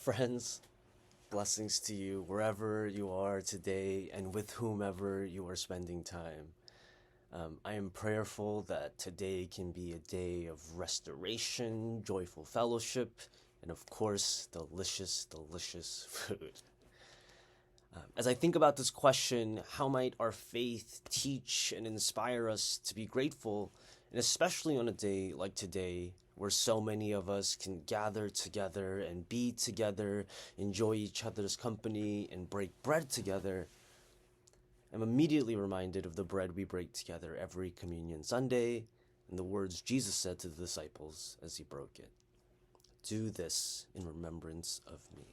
Friends, blessings to you wherever you are today and with whomever you are spending time. I am prayerful that today can be a day of restoration, joyful fellowship, and of course, delicious, delicious food. As I think about this question, how might our faith teach and inspire us to be grateful, and especially on a day like today, where so many of us can gather together and be together, enjoy each other's company, and break bread together, I'm immediately reminded of the bread we break together every Communion Sunday and the words Jesus said to the disciples as he broke it. Do this in remembrance of me.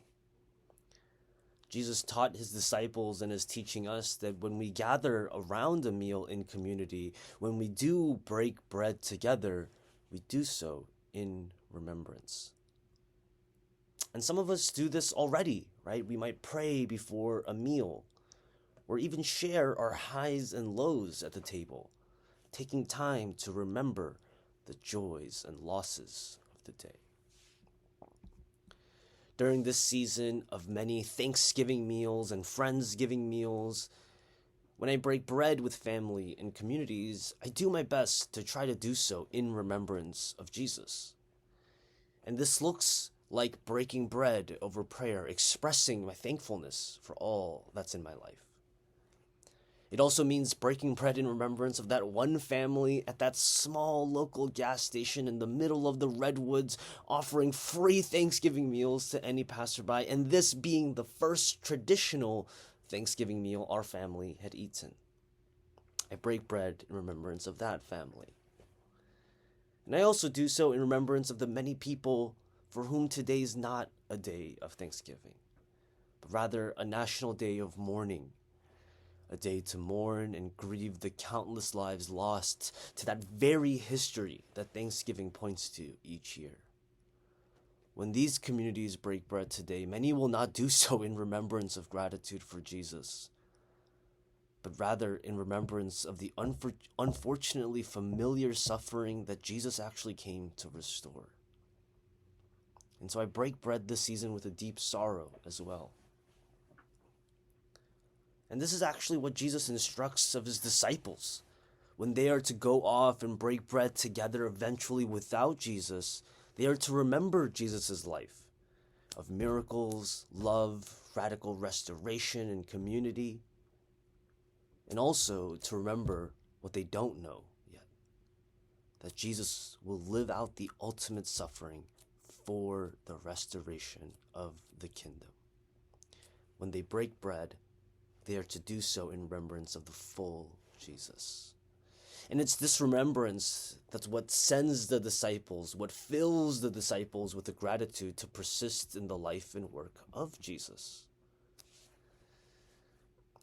Jesus taught his disciples and is teaching us that when we gather around a meal in community, when we do break bread together, we do so in remembrance. And some of us do this already, right? We might pray before a meal or even share our highs and lows at the table, taking time to remember the joys and losses of the day. During this season of many Thanksgiving meals and Friendsgiving meals, when I break bread with family and communities, I do my best to try to do so in remembrance of Jesus. And this looks like breaking bread over prayer, expressing my thankfulness for all that's in my life. It also means breaking bread in remembrance of that one family at that small local gas station in the middle of the redwoods, offering free Thanksgiving meals to any passerby, and this being the first traditional Thanksgiving meal our family had eaten. I break bread in remembrance of that family. And I also do so in remembrance of the many people for whom today is not a day of Thanksgiving, but rather a national day of mourning, a day to mourn and grieve the countless lives lost to that very history that Thanksgiving points to each year. When these communities break bread today, many will not do so in remembrance of gratitude for Jesus, but rather in remembrance of the unfortunately familiar suffering that Jesus actually came to restore. And so I break bread this season with a deep sorrow as well. And this is actually what Jesus instructs of his disciples. When they are to go off and break bread together eventually without Jesus, they are to remember Jesus' life of miracles, love, radical restoration, and community. And also to remember what they don't know yet, that Jesus will live out the ultimate suffering for the restoration of the kingdom. When they break bread, they are to do so in remembrance of the full Jesus. And it's this remembrance that's what sends the disciples, what fills the disciples with the gratitude to persist in the life and work of Jesus.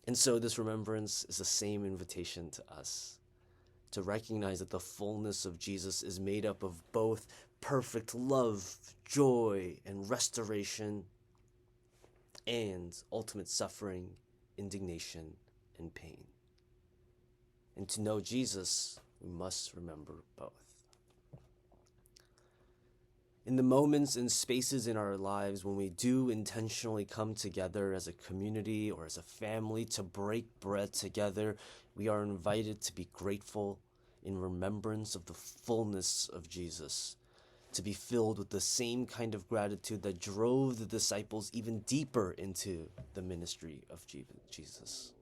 And so this remembrance is the same invitation to us, to recognize that the fullness of Jesus is made up of both perfect love, joy, and restoration, and ultimate suffering, indignation, and pain. And to know Jesus, we must remember both. In the moments and spaces in our lives when we do intentionally come together as a community or as a family to break bread together, we are invited to be grateful in remembrance of the fullness of Jesus, to be filled with the same kind of gratitude that drove the disciples even deeper into the ministry of Jesus.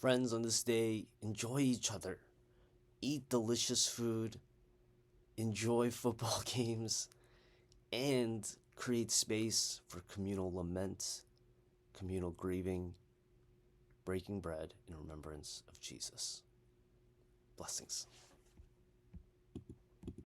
Friends, on this day, enjoy each other, eat delicious food, enjoy football games, and create space for communal lament, communal grieving, breaking bread in remembrance of Jesus. Blessings.